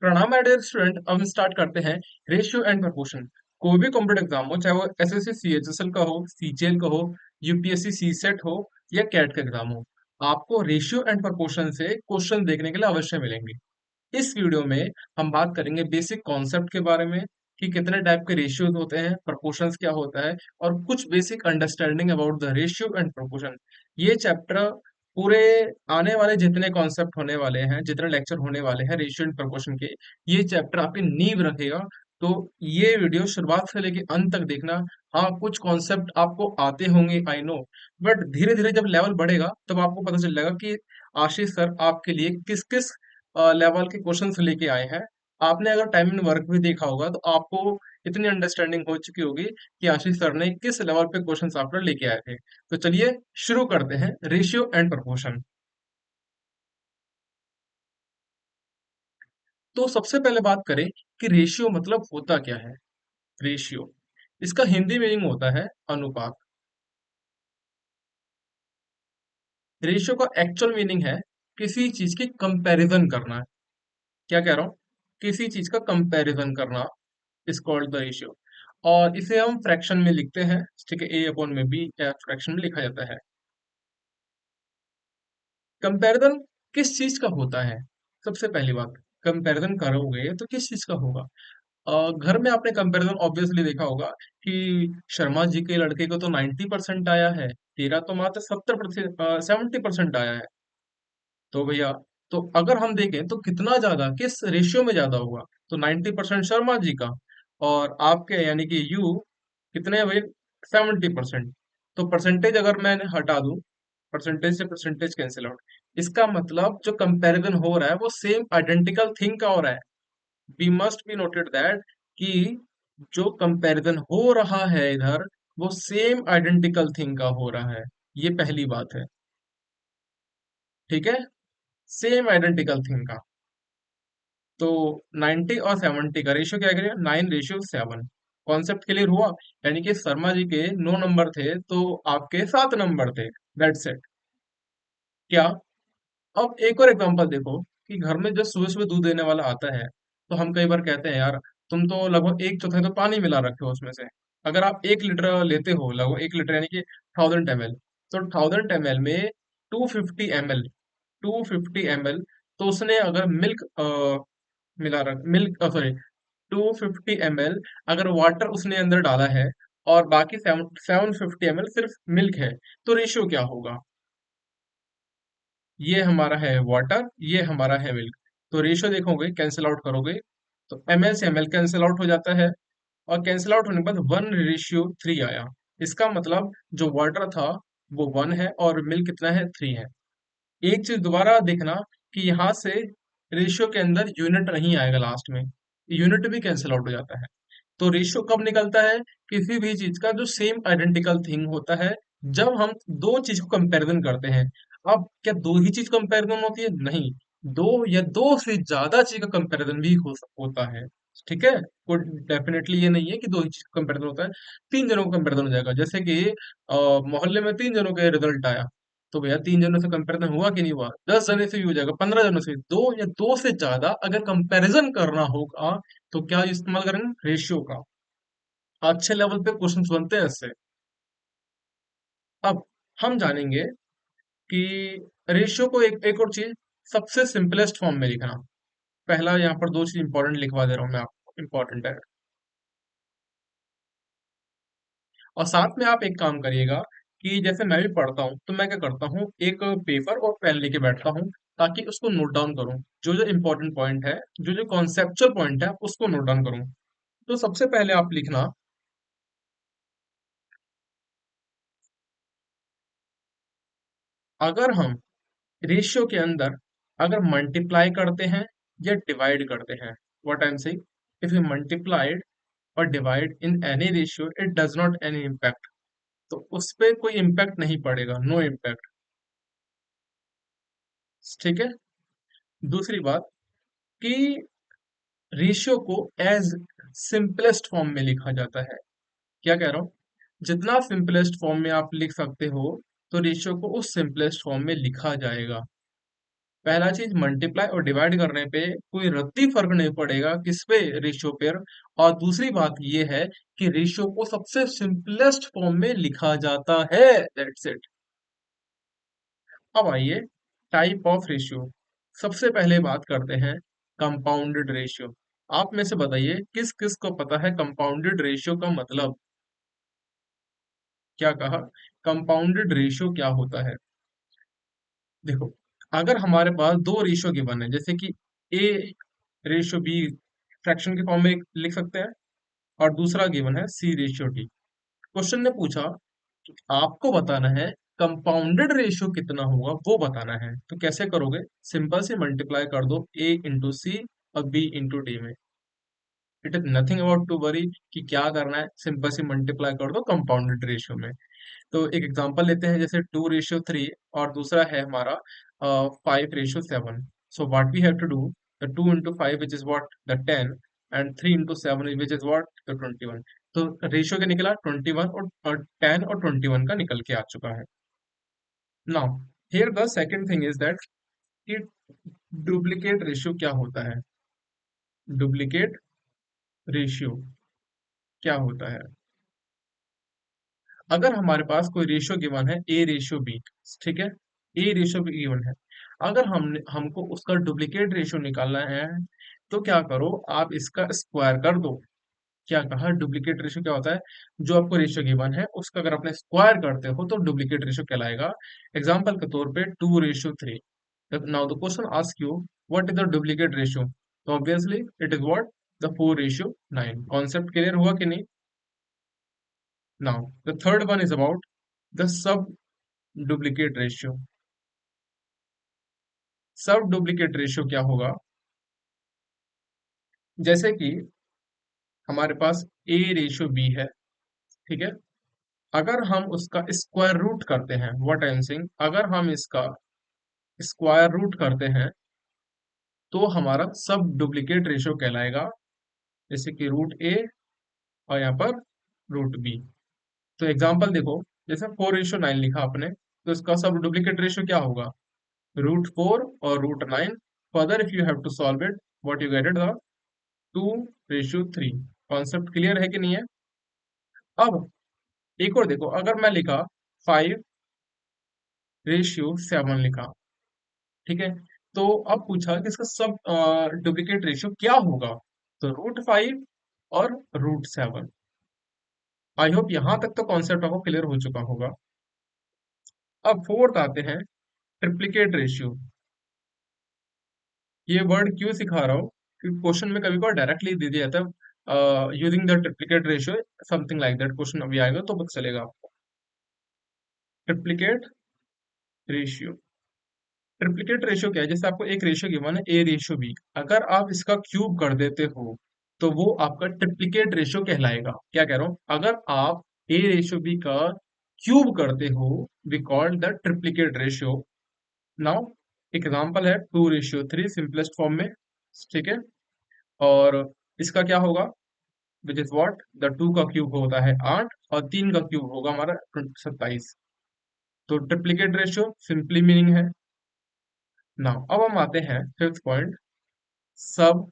प्रणाम my dear student. अब हम स्टार्ट करते हैं रेशियो एंड प्रोपोर्शन। कोई भी कॉम्पिटेटिव एग्जाम हो, चाहे वो एसएससी सीएचएसएल का हो, सीजीएल का हो, यूपीएससी सीसेट हो या कैट का एग्जाम हो, आपको रेशियो एंड प्रोपोर्शन से क्वेश्चन देखने के लिए अवश्य मिलेंगे। इस वीडियो में हम बात करेंगे बेसिक कॉन्सेप्ट के बारे में कि कितने टाइप के रेशियोज होते हैं, प्रोपोर्शंस क्या होता है और कुछ basic understanding about the ratio and proportion. ये चैप्टर पूरे आने वाले जितने कॉन्सेप्ट होने वाले हैं, जितने लेक्चर होने वाले हैं रेशियो एंड प्रोपोर्शन के, ये चैप्टर आपकी नींव रखेगा। तो ये वीडियो शुरुआत से लेके अंत तक देखना। हाँ, कुछ कॉन्सेप्ट आपको आते होंगे, आई नो, बट धीरे धीरे जब लेवल बढ़ेगा तब आपको पता चल जाएगा कि आशीष सर आपके लिए किस किस लेवल के क्वेश्चंस लेके आए हैं। आपने अगर टाइम एंड वर्क भी देखा होगा तो आपको इतनी अंडरस्टैंडिंग हो चुकी होगी कि आशीष सर ने किस लेवल पे क्वेश्चंस आपको लेके आए थे। तो चलिए शुरू करते हैं रेशियो एंड प्रोपोर्शन। तो सबसे पहले बात करें कि रेशियो मतलब होता क्या है। रेशियो, इसका हिंदी मीनिंग होता है अनुपात। रेशियो का एक्चुअल मीनिंग है किसी चीज की कंपैरिजन करना। क्या कह रहा हूं? किसी चीज का कंपैरिजन करना इज कॉल्ड द रेशियो। और इसे हम फ्रैक्शन में लिखते हैं, ठीक है, ए अपॉन में बी फ्रैक्शन में लिखा जाता है। कंपैरिजन किस चीज का होता है? सबसे पहली बात, कंपैरिजन करोगे तो किस चीज का होगा? घर में आपने कंपैरिजन ऑब्वियसली देखा होगा कि शर्मा जी के लड़के को तो 90% आया है, तेरा तो मात्र 70% 70% आया है। तो भैया, तो अगर हम देखें तो कितना ज्यादा, किस रेशियो में ज्यादा होगा? तो 90% शर्मा जी का, और आपके यानी कि यू कितने भाई? 70%। तो परसेंटेज अगर मैं हटा दूं, परसेंटेज से परसेंटेज कैंसिल आउट, इसका मतलब जो कंपैरिजन हो रहा है वो सेम आइडेंटिकल थिंग का हो रहा है। We must be noted that कि जो कंपैरिजन हो रहा है इधर, वो सेम आइडेंटिकल थिंग का हो रहा है। ये पहली बात है, ठीक है, सेम आइडेंटिकल थिंग का। तो 90 और 70 का रेशियो क्या करेगा? 9:7। कॉन्सेप्ट क्लियर हुआ? यानी कि शर्मा जी के 9 नंबर थे तो आपके 7 नंबर थे। That's it. क्या? अब एक और एग्जांपल देखो कि घर में जब सुबह सुबह दूध देने वाला आता है तो हम कई बार कहते हैं, यार तुम तो लगभग 1/4 तो पानी मिला रखे हो उसमें से। अगर आप 1 लीटर लेते हो, लगभग 1 लीटर यानी कि 1000 ml, तो 1000 ml में 250 ml, 250 ml, तो उसने अगर मिल्क मिला रख मिल्क सॉरी 250 ml अगर वाटर उसने अंदर डाला है और बाकी 750 ml सिर्फ मिल्क है, तो रेशियो क्या होगा? ये हमारा है वाटर, ये हमारा है मिल्क। तो रेशियो देखोगे, कैंसिल आउट करोगे तो ml से ml कैंसिल आउट हो जाता है, और कैंसिल आउट होने के बाद 1:3 आया। इसका मतलब जो वाटर था वो 1 है और मिल्क कितना है? 3 है। एक चीज दोबारा देखना कि यहाँ से रेशियो के अंदर यूनिट नहीं आएगा लास्ट में, यूनिट भी कैंसिल आउट हो जाता है। तो रेशियो कब निकलता है? किसी भी चीज का जो सेम आइडेंटिकल थिंग होता है, जब हम दो चीज को कंपैरिजन करते हैं। अब क्या दो ही चीज कंपैरिजन होती है? नहीं, दो या दो से ज्यादा चीज का कंपैरिजन भी होता है। ठीक है, कोई डेफिनेटली ये नहीं है कि दो ही चीज का कंपैरिजन होता है। 3 जनों का कंपैरिजन हो जाएगा, जैसे कि मोहल्ले में 3 जनों के रिजल्ट आया, तो भैया 3 जनों से कंपैरिजन हुआ कि नहीं हुआ? 10 जने से भी हो जाएगा, 15 जनों से। दो या दो से ज्यादा अगर कंपैरिजन करना होगा तो क्या इस्तेमाल करेंगे? रेशियो का। अच्छे लेवल पे क्वेश्चन बनते हैं इससे। अब हम जानेंगे कि रेशियो को एक और चीज सबसे सिंपलेस्ट फॉर्म में लिखना। पहला यहाँ पर दो चीज इंपॉर्टेंट लिखवा दे रहा हूँ मैं आपको, इंपॉर्टेंट है। और साथ में आप एक काम करिएगा कि जैसे मैं भी पढ़ता हूँ तो मैं क्या करता हूँ, एक पेपर और पेन लेके बैठता हूँ ताकि उसको नोट डाउन करूँ, जो जो इंपॉर्टेंट पॉइंट है, जो जो कॉन्सेप्चुअल पॉइंट है उसको नोट डाउन करूँ। तो सबसे पहले आप लिखना, अगर हम रेशियो के अंदर अगर मल्टीप्लाई करते हैं या डिवाइड करते हैं, what I am saying, if you multiplied और divide in any ratio it does not any impact. तो उस पे कोई इम्पैक्ट नहीं पड़ेगा, नो इम्पैक्ट। ठीक है। दूसरी बात कि रेशियो को एज सिंपलेस्ट फॉर्म में लिखा जाता है। क्या कह रहा हूं? जितना सिंपलेस्ट फॉर्म में आप लिख सकते हो, तो रेशियो को उस सिंपलेस्ट फॉर्म में लिखा जाएगा। पहला चीज मल्टीप्लाई और डिवाइड करने पे कोई रत्ती फर्क नहीं पड़ेगा किस पे, रेशियो पर। और दूसरी बात ये है कि रेशियो को सबसे सिंपलेस्ट फॉर्म में लिखा जाता है, दैट्स इट। अब आइए टाइप ऑफ रेशियो। सबसे पहले बात करते हैं कंपाउंडेड रेशियो। आप में से बताइए किस किस को पता है कंपाउंडेड रेशियो का मतलब। क्या कहा? कंपाउंडेड रेशियो क्या होता है? देखो, अगर हमारे पास दो रेशियो गिवन है, जैसे कि ए रेशियो बी फ्रैक्शन के फॉर्म में लिख सकते हैं, और दूसरा गिवन है सी रेशियो डी। क्वेश्चन ने पूछा कि आपको बताना है कंपाउंडेड रेशियो कितना होगा, वो बताना है। तो कैसे करोगे? सिंपल से मल्टीप्लाई कर दो ए इंटू सी और बी इंटू डी में। It is nothing about to worry कि क्या करना है, सिंपल से मल्टीप्लाई कर दो कंपाउंडेड रेशियो में। तो एक एग्जांपल लेते हैं, जैसे 2:3 और दूसरा है हमारा 5:7। So what we have to do, the 2 into 5 which is what, the 10, and 3 into 7 which is what, the 21। तो रेशियो क्या निकला? 21 और 10 और 21 का निकल के आ चुका है। Now here the second thing is that कि डुप्लीकेट रेशियो क्या होता है। डुप्लीकेट रेशियो क्या होता है? अगर हमारे पास कोई रेशियो गिवन है ए रेशियो बी, ठीक है, ए रेशियो बी गिवन है, अगर हमको उसका डुप्लीकेट रेशियो निकालना है, तो क्या करो, आप इसका स्क्वायर कर दो। क्या कहा? डुप्लीकेट रेशियो क्या होता है? जो आपको रेशियो गिवन है उसका अगर आपने स्क्वायर करते हो तो डुप्लीकेट रेशियो कहलाएगा। एग्जाम्पल के तौर पे 2:3। Now the question ask you what is the duplicate ratio, तो obviously it is what, the 4:9। Concept clear हुआ कि नहीं? Now, the third one is about the sub duplicate ratio। सब डुप्लीकेट रेशियो क्या होगा? जैसे कि हमारे पास ए रेशियो बी है, ठीक है, अगर हम उसका स्क्वायर रूट करते हैं, व्हाट आई एम सेइंग, अगर हम इसका स्क्वायर रूट करते हैं तो हमारा सब डुप्लीकेट रेशियो कहलाएगा। जैसे कि रूट ए और यहाँ पर रूट बी। तो एग्जांपल देखो, जैसे 4:9 लिखा आपने, तो इसका सब डुप्लीकेट रेशियो क्या होगा? √4 और √9। Further if you have to solve it, what you get it, the 2:3। Concept clear है कि नहीं है? अब एक और देखो, अगर मैं लिखा 5:7 लिखा, ठीक है, तो अब पूछा कि इसका सब डुप्लीकेट रेशियो क्या होगा, तो √5 और √7। आई होप यहां तक तो कॉन्सेप्ट आपको क्लियर हो चुका होगा। अब फोर्थ आते हैं ट्रिप्लीकेट रेशियो। ये वर्ड क्यों सिखा रहा हूँ, क्योंकि क्वेश्चन में कभी कभार डायरेक्टली दे दिया जाता है using the triplicate ratio, something like that. Question अभी आएगा तो पता चलेगा आपको। ट्रिप्लीकेट रेशियो, ट्रिप्लीकेट रेशियो क्या है? जैसे आपको एक रेशियो गिवन है ए रेशियो बी, अगर आप इसका क्यूब कर देते हो तो वो आपका ट्रिप्लीकेट रेशियो कहलाएगा। क्या कह रहा हूं? अगर आप ए रेशियो बी का क्यूब करते हो, we call the triplicate ratio. Now example है 2:3 सिंपलेस्ट फॉर्म में, ठीक है, और इसका क्या होगा, विच इज व्हाट, द 2 का क्यूब होता है 8 और 3 का क्यूब होगा हमारा 27। तो ट्रिप्लीकेट रेशियो सिंपली मीनिंग है। नाउ अब हम आते हैं फिफ्थ पॉइंट, सब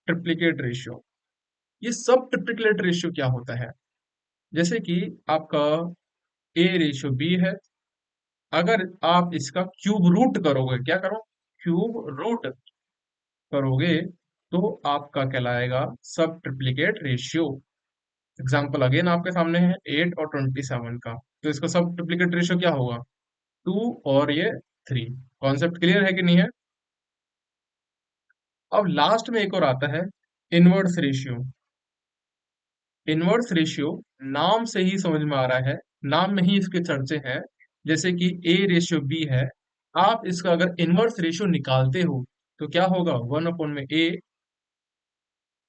ट्रिप्लीकेट रेशियो। ये सब ट्रिप्लीकेट रेशियो क्या होता है? जैसे कि आपका ए रेशियो बी है, अगर आप इसका क्यूब रूट करोगे, क्या करो, क्यूब रूट करोगे, तो आपका कहलाएगा सब ट्रिप्लीकेट रेशियो। एग्जाम्पल अगेन आपके सामने है 8 और 27 का, तो इसका सब ट्रिप्लीकेट रेशियो क्या होगा? 2 और ये 3। कॉन्सेप्ट क्लियर है कि नहीं है? अब लास्ट में एक और आता है इनवर्स रेशियो। इनवर्स रेशियो नाम से ही समझ में आ रहा है, नाम में ही इसके चर्चे हैं। जैसे कि ए रेशियो बी है, आप इसका अगर इनवर्स रेशियो निकालते हो तो क्या होगा? 1 में ए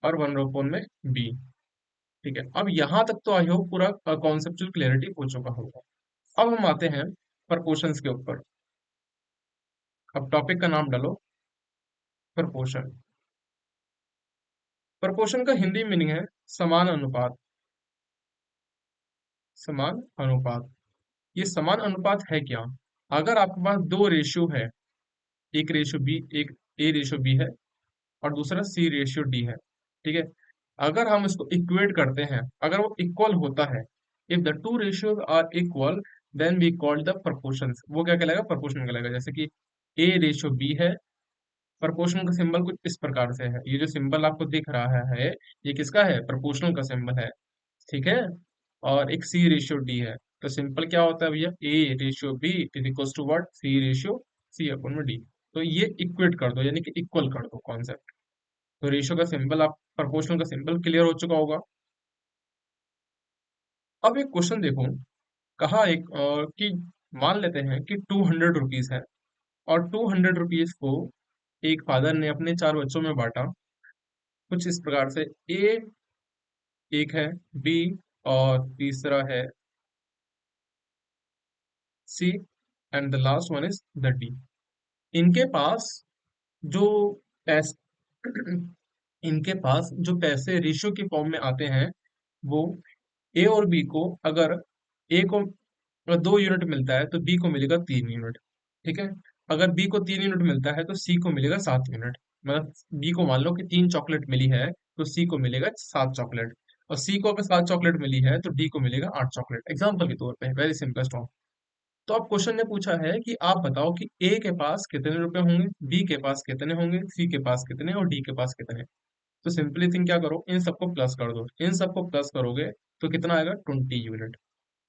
और 1 में बी। ठीक है, अब यहां तक तो आई होप पूरा कॉन्सेप्चुअल क्लियरिटी हो चुका होगा। अब हम आते हैं प्रपोर्शंस के ऊपर। अब टॉपिक का नाम डालो प्रपोर्शन। प्रपोर्शन का हिंदी मीनिंग है समान अनुपात। समान अनुपात। ये समान अनुपात है क्या? अगर आपके पास दो रेशियो है, एक रेशियो बी, एक ए रेशियो बी है और दूसरा सी रेशियो डी है, ठीक है। अगर हम इसको इक्वेट करते हैं, अगर वो इक्वल होता है, if the two ratios are equal, then we call the proportions, वो क्या कहलाएगा? प्रपोर्शन कहलाएगा। जैसे कि ए रेशियो बी है, प्रपोर्शनल का सिंबल कुछ इस प्रकार से है, ये जो सिंबल आपको दिख रहा है ये किसका है? प्रपोर्शनल का सिंबल है, ठीक है। और एक सी रेशियो डी है, तो सिंपल क्या होता है भैया? A ratio B is equal to what? C ratio C upon में डी। तो ये इक्वेट कर दो, यानी कि इक्वल कर दो कॉन्सेप्ट। तो रेशियो का सिंबल, आप प्रोपोर्शनल का सिंबल क्लियर हो चुका होगा। अब एक क्वेश्चन देखो, कहा एक कि मान लेते हैं कि 200 रुपीज है, और 200 रुपीज को एक फादर ने अपने चार बच्चों में बांटा कुछ इस प्रकार से। ए एक है, बी और तीसरा है C, and the last one is the D. इनके पास जो पैसे इनके पास जो पैसे रेशियो के फॉर्म में आते हैं, वो ए और बी को, अगर ए को अगर 2 यूनिट मिलता है तो बी को मिलेगा 3 यूनिट, ठीक है। अगर बी को 3 यूनिट मिलता है तो सी को मिलेगा 7 यूनिट। मतलब बी को मान लो कि 3 चॉकलेट मिली है, तो सी को मिलेगा 7 चॉकलेट। और सी को अगर 7 चॉकलेट मिली है तो डी को मिलेगा 8 चॉकलेट, एग्जाम्पल के तौर पे, वेरी सिंपलेस्ट फॉर्म। तो अब क्वेश्चन ने पूछा है कि आप बताओ कि ए के पास कितने रुपए होंगे, बी के पास कितने होंगे, सी के पास कितने और डी के पास कितने। तो सिंपली थिंक क्या करो, इन सबको प्लस कर दो। इन सबको प्लस करोगे तो कितना आएगा? 20 यूनिट।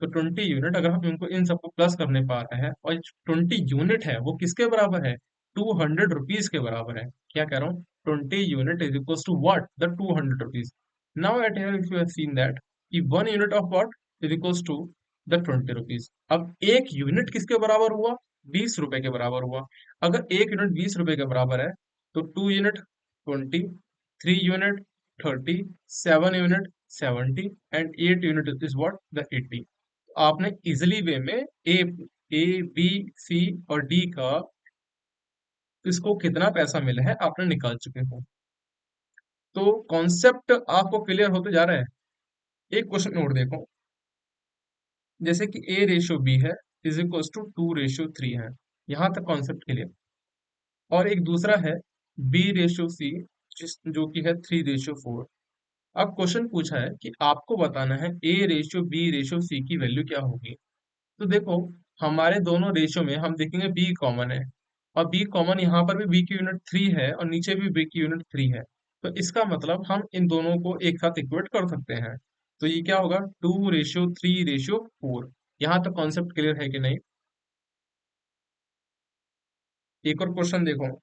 तो 20 यूनिट अगर हम इनको इन सबको प्लस करने पा रहे हैं, और 20 यूनिट है वो किसके बराबर है? 200 रुपीज के बराबर है। क्या कह रहा हूँ? 20 unit is equal to what? The 200 rupees. Now at here if you have seen that कि 1 unit of what is equal to the 20 rupees. अब एक यूनिट किसके बराबर हुआ? 20 रुपए के बराबर हुआ। अगर एक यूनिट 20 रुपए के बराबर है, तो 2 unit 20, 3 unit 30, 7 unit 70, and 8 unit is what? The 80। आपने इजिली वे में ए बी सी और डी का इसको कितना पैसा मिला है आपने निकाल चुके हो। तो कॉन्सेप्ट आपको क्लियर होते जा रहा है। एक क्वेश्चन और देखो, जैसे कि ए रेशियो बी है इज इक्वल टू 2:3 है, यहां तक कॉन्सेप्ट क्लियर। और एक दूसरा है बी रेशियो सी, जो कि है 3:4। अब क्वेश्चन पूछा है कि आपको बताना है A ratio B ratio C की वैल्यू क्या होगी। तो देखो, हमारे दोनों रेशियो में हम देखेंगे बी कॉमन है, और बी कॉमन यहाँ पर भी बी की यूनिट 3 है और नीचे भी बी की यूनिट 3 है। तो इसका मतलब हम इन दोनों को एक साथ इक्वेट कर सकते हैं। तो ये क्या होगा? 2:3:4। यहाँ तक कॉन्सेप्ट क्लियर है कि नहीं? एक और क्वेश्चन देखो,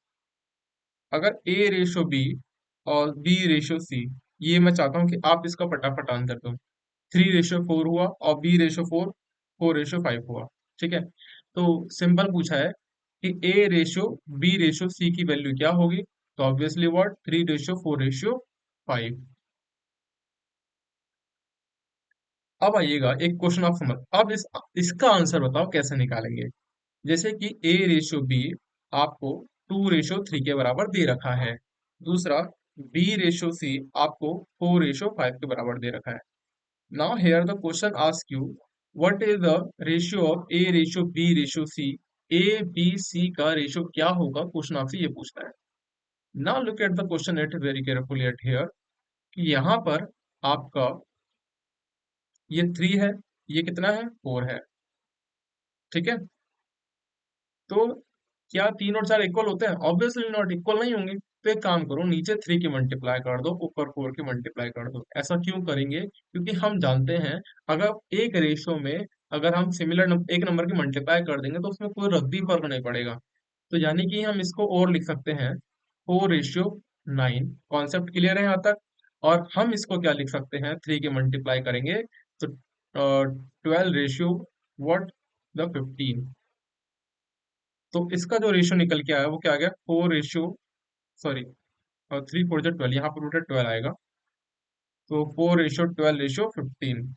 अगर ए रेशियो बी और बी रेशियो सी, ये मैं चाहता हूँ कि आप इसका फटाफट आंसर दो। 3:4 हुआ और बी रेशियो 4:5 हुआ, ठीक है। तो सिंपल पूछा है कि A ratio B ratio C की वैल्यू क्या होगी। तो ऑब्वियसली व्हाट? 3:4:5। अब आइएगा एक क्वेश्चन आप समझ, अब इसका आंसर बताओ कैसे निकालेंगे। जैसे कि ए रेशियो बी आपको 2:3 के बराबर दे रखा है, दूसरा बी रेशियो सी आपको 4:5 के बराबर दे रखा है। Now here the question asks you what is the ratio of A ratio B ratio C? A B C का रेशियो क्या होगा? क्वेश्चन आपसे ये पूछता है। Now look at the question at very carefully at here कि यहाँ पर आपका ये 3 है, ये कितना है? 4 है, ठीक है। तो क्या 3 और 4 इक्वल होते हैं? ऑब्वियसली नॉट, इक्वल नहीं होंगे। तो एक काम करो, नीचे 3 की मल्टीप्लाई कर दो, ऊपर 4 की मल्टीप्लाई कर दो। ऐसा क्यों करेंगे? क्योंकि हम जानते हैं अगर एक रेशियो में अगर हम सिमिलर एक नंबर की मल्टीप्लाई कर देंगे तो उसमें कोई रद्दी फर्क नहीं पड़ेगा। तो यानी कि हम इसको और लिख सकते हैं 4:9। कॉन्सेप्ट क्लियर है यहाँ तक? और हम इसको क्या लिख सकते हैं? 3 की मल्टीप्लाई करेंगे तो 12:15। तो इसका जो रेशियो निकल के आया वो क्या आ गया? 4 रेशियो, सॉरी, 3 4 12, यहाँ पर टोटल 12 आएगा। तो 4:12:15।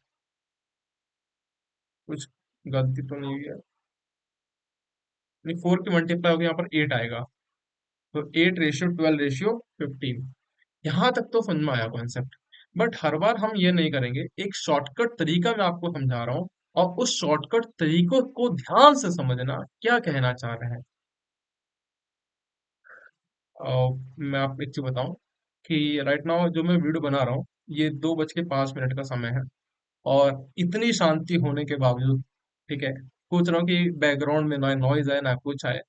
कुछ गलती तो नहीं हुई है? नहीं, 4 की मल्टीप्लाई होगी, यहाँ पर 8 आएगा। तो 8:12:15। यहाँ तक तो समझ में आया कॉन्सेप्ट। बट हर बार हम ये नहीं करेंगे, एक शॉर्टकट तरीका मैं आपको समझा रहा हूँ। और उस शॉर्टकट तरीकों को ध्यान से समझना क्या कहना चाह रहे हैं। मैं आपको एक चीज बताऊं कि राइट नाउ जो मैं वीडियो बना रहा हूँ, ये 2:05 का समय है, और इतनी शांति होने के बावजूद, ठीक है, सोच रहा हूँ कि बैकग्राउंड में ना नॉइज आए ना कुछ आए,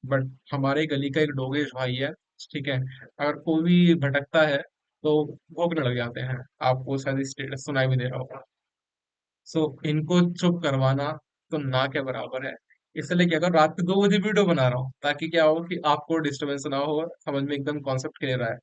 बट हमारे गली का एक डोगेश भाई है, ठीक है, अगर कोई भी भटकता है तो भौंकने लग जाते हैं। आपको शायद स्टेटस सुनाई भी दे रहा होगा। सो इनको चुप करवाना तो ना के बराबर है। इसलिए क्या करो, रात के 2 बजे वीडियो बना रहा हूँ, ताकि क्या हो कि आपको डिस्टरबेंस ना हो, समझ में एकदम कॉन्सेप्ट क्लियर आए।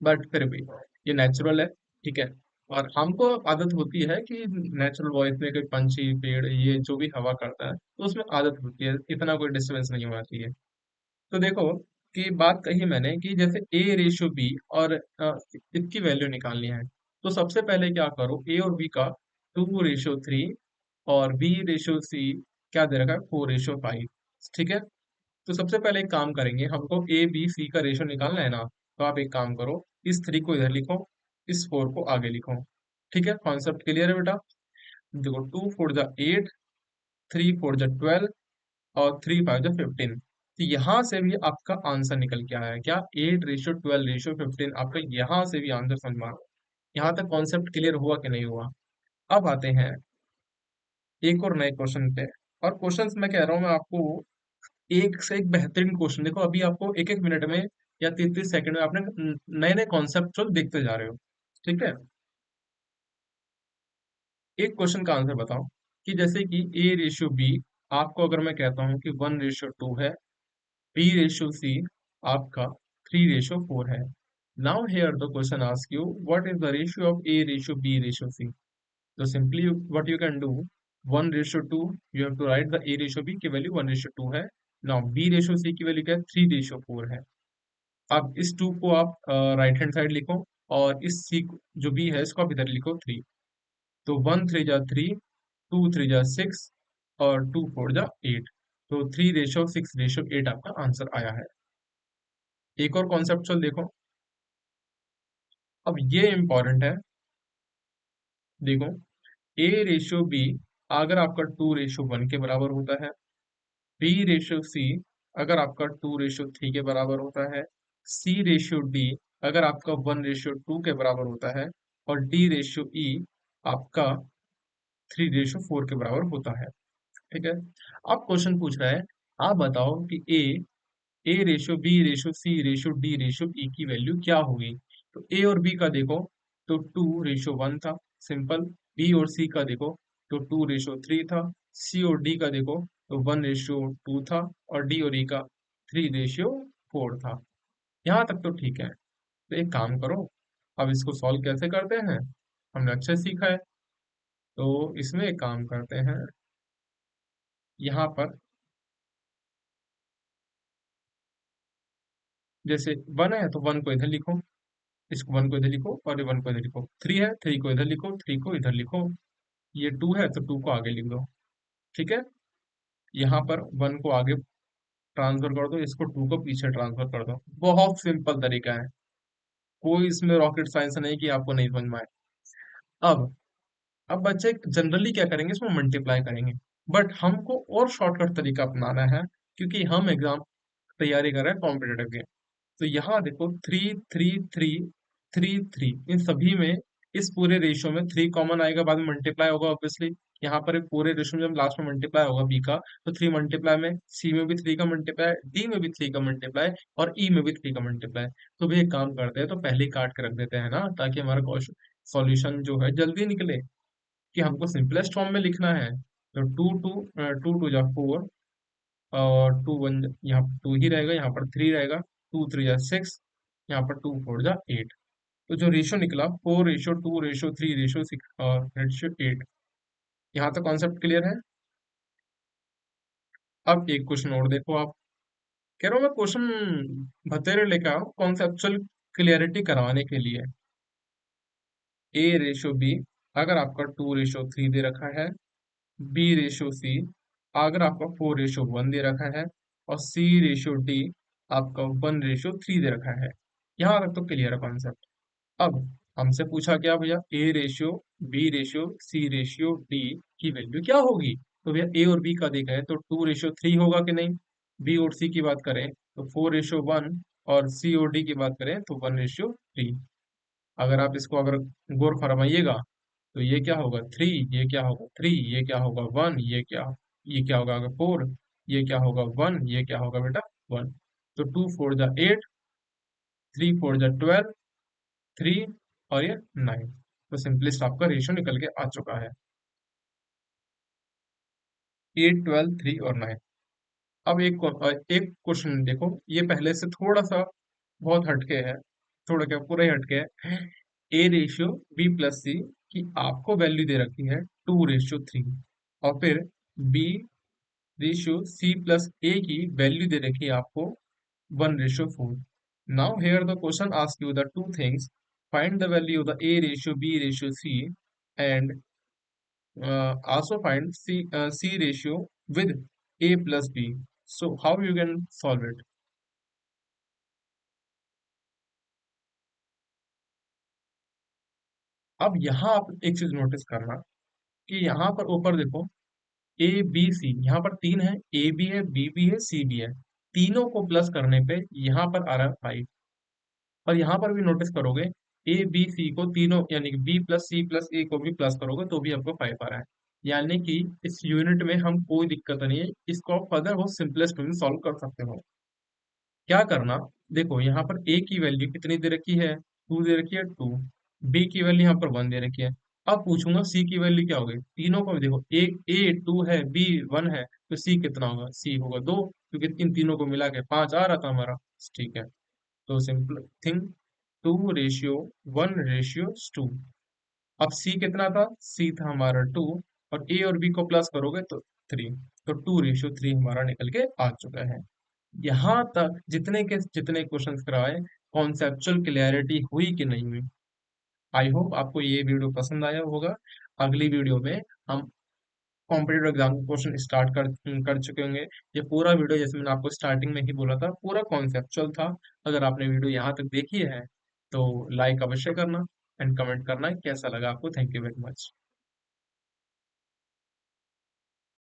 बट फिर भी ये नेचुरल है, ठीक है। और हमको आदत होती है कि नेचुरल वॉइस में कोई पंछी, पेड़, ये जो भी हवा करता है, तो उसमें आदत होती है, इतना कोई डिस्टरबेंस नहीं होना चाहिए। तो देखो कि बात कही मैंने कि जैसे ए रेशियो बी, और इसकी वैल्यू निकालनी है। तो सबसे पहले क्या करो, ए और बी का 2:3, और बी रेशियो सी क्या दे रखा है, 4:5, ठीक है। तो सबसे पहले एक काम करेंगे, हमको ए बी सी का रेशियो निकालना है ना। तो आप एक काम करो, इस 3 को इधर लिखो, इस 4 को आगे लिखो, ठीक है। कॉन्सेप्ट क्लियर है बेटा? देखो, 2 4 8, 3 4 12, और 3 5 15। तो यहाँ से भी आपका आंसर निकल के आया है क्या, 8:12:15। आपका यहाँ से भी आंसर समझ में आ रहा है। यहाँ तक कॉन्सेप्ट क्लियर हुआ कि नहीं हुआ? अब आते हैं एक और नए क्वेश्चन पे। और क्वेश्चंस मैं कह रहा हूँ, मैं आपको एक से एक बेहतरीन क्वेश्चन, देखो अभी आपको एक एक मिनट में या 30 30 सेकंड में आपने नए नए कॉन्सेप्ट देखते जा रहे हो, ठीक है। एक क्वेश्चन का आंसर बताओ कि जैसे कि ए रेशियो बी, आपको अगर मैं कहता हूँ कि 1:2 है, बी रेशियो सी आपका 3:4 है। Now here the question ask you, what is the ratio of A ratio B ratio C. तो simply what you can do, 1:2, you have to write the A ratio B की value 1:2 है। Now B ratio C की value क्या है, 3:4 है। अब इस 2 को आप राइट हैंड साइड लिखो, और इस सी जो बी है इसको आप इधर लिखो 3। तो 1 3 जा 3, 2 3 जा 6, और 2 4 जा 8। तो 3:6:8 आपका आंसर आया है। एक और कॉन्सेप्चुअल देखो, अब ये इंपॉर्टेंट है। देखो, ए रेशियो बी अगर आपका 2:1 के बराबर होता है, बी रेशियो सी अगर आपका 2:3 के बराबर होता है, सी रेशियो डी अगर आपका 1:2 के बराबर होता है, और डी रेशियो ई आपका 3:4 के बराबर होता है, ठीक है। अब क्वेश्चन पूछ रहा है, आप बताओ कि A ratio B ratio C ratio D ratio E की वैल्यू क्या होगी। तो ए और बी का देखो, तो 2:1 था, सिंपल। बी और सी का देखो, तो 2:3 था। सी और डी का देखो, तो 1:2 था। और डी और ई का 3:4 था। यहाँ तक तो ठीक है। तो एक काम करो, अब इसको सॉल्व कैसे करते हैं, हमने अच्छे से सीखा है। तो इसमें एक काम करते हैं, यहाँ पर जैसे 1 है तो 1 को इधर लिखो, इस 1 को इधर लिखो, और ये 1 को इधर लिखो। 3 है, 3 को इधर लिखो, 3 को इधर लिखो। ये 2 है तो 2 को आगे लिख दो, ठीक है। यहाँ पर 1 को आगे ट्रांसफर कर दो, इसको 2 को पीछे ट्रांसफर कर दो। बहुत सिंपल तरीका है, कोई इसमें रॉकेट साइंस नहीं कि आपको नहीं समझ में आए। अब अब बच्चे जनरली क्या करेंगे, इसमें मल्टीप्लाई करेंगे। बट हमको और शॉर्टकट तरीका अपनाना है, क्योंकि हम एग्जाम तैयारी कर रहे हैं कॉम्पिटेटिव की। तो यहाँ देखो, 3 3 3 3 3, इन सभी में इस पूरे रेशियो में 3 कॉमन आएगा, बाद में मल्टीप्लाई होगा ऑब्वियसली। यहाँ पर एक पूरे रेशियो में जब लास्ट में मल्टीप्लाई होगा बी का, तो 3 मल्टीप्लाई में सी में भी 3 का मल्टीप्लाई, डी में भी 3 का मल्टीप्लाई, और ई में भी 3 का मल्टीप्लाई। तो भी एक काम करते हैं, तो पहले ही काट के रख देते हैं ना, ताकि हमारा क्वेश्चन सॉल्यूशन जो है जल्दी निकले, कि हमको सिंपलेस्ट फॉर्म में लिखना है। तो 2 2 और 2 1, यहाँ 2 ही रहेगा, यहाँ पर 3 रहेगा। 2 3 जा 6, यहाँ पर 2 4 जा 8। तो जो रेशियो निकला, 4:2:3:6 और रेशियो 8। यहाँ तक कॉन्सेप्ट क्लियर है? अब एक क्वेश्चन और देखो आप। कह रहा हूँ मैं क्वेश्चन भतेरे लेकर आओ कॉन्सेप्चुअल क्लियरिटी करवाने के लिए। A:B अगर आपका 2:3 दे रखा है, B:C अगर आपका 4:1 दे रखा है, और C:D आपका 1:3 दे रखा है। यहाँ तक तो क्लियर है कॉन्सेप्ट। अब हमसे पूछा क्या भैया, A ratio B ratio C ratio D की वैल्यू क्या होगी। तो भैया ए और बी का देखा है तो 2:3 होगा कि नहीं। बी और सी की बात करें तो 4:1, और सी और डी की बात करें तो 1:3। अगर आप इसको अगर गौर फरमाइएगा तो ये क्या होगा 3, ये क्या होगा 3, ये क्या होगा 1, ये क्या होगा 4, ये क्या होगा 1, ये क्या होगा बेटा 1। तो 2 4 जा 8, 3 4 जा 12, 3 और ये 9। तो सिंपलिस्ट आपका रेशियो निकल के आ चुका है 8 12 3 और 9। अब एक क्वेश्चन देखो, ये पहले से थोड़ा सा बहुत हटके है, थोड़ा क्या पूरा ही हटके है। A ratio B plus C की आपको वैल्यू दे रखी है 2:3, और फिर B ratio C plus A की वैल्यू दे रखी है आपको 1:4। Now here the question ask you the two things, find the value of the A ratio B ratio C and also find C ratio with A plus B. So how you can solve it? अब यहाँ आप एक चीज notice करना कि यहाँ पर ऊपर देखो ए बी सी, यहाँ पर तीन है, ए भी है बी भी है सी भी है। तीनों को प्लस करने पे यहाँ पर आ रहा है 5। और यहाँ पर भी नोटिस करोगे ए बी सी को तीनों यानी कि बी प्लस सी प्लस ए को भी प्लस करोगे तो भी आपको 5 आ रहा है। यानी कि इस यूनिट में हम कोई दिक्कत नहीं है, इसको आप फर्दर बहुत सिंपलेस्ट वे में सॉल्व कर सकते हो। क्या करना, देखो यहाँ पर ए की वैल्यू कितनी दे रखी है, 2 दे रखी है 2। बी की वैल्यू यहाँ पर 1 दे रखी है। अब पूछूंगा सी की वैल्यू क्या होगी, तीनों को देखो एक ए 2 है बी 1 है, तो सी कितना होगा, सी होगा 2, क्योंकि इन तीनों को मिला के 5 आ रहा था हमारा। ठीक है, तो सिंपल थिंग 2:1:2। अब सी कितना था, सी था हमारा 2, और ए और बी को प्लस करोगे तो 3। तो 2:3 हमारा निकल के आ चुका है। यहाँ तक जितने के जितने क्वेश्चंस कराए, कॉन्सेप्चुअल क्लियरिटी हुई कि नहीं हुई। आई होप आपको ये वीडियो पसंद आया होगा। अगली वीडियो में हम कॉम्पिटेटिव एग्जाम के क्वेश्चन स्टार्ट कर चुके होंगे। ये पूरा वीडियो जैसे मैंने आपको स्टार्टिंग में ही बोला था पूरा कॉन्सेप्चुअल था। अगर आपने वीडियो यहाँ तक देखी है तो लाइक अवश्य करना एंड कमेंट करना कैसा लगा आपको। Thank you very much.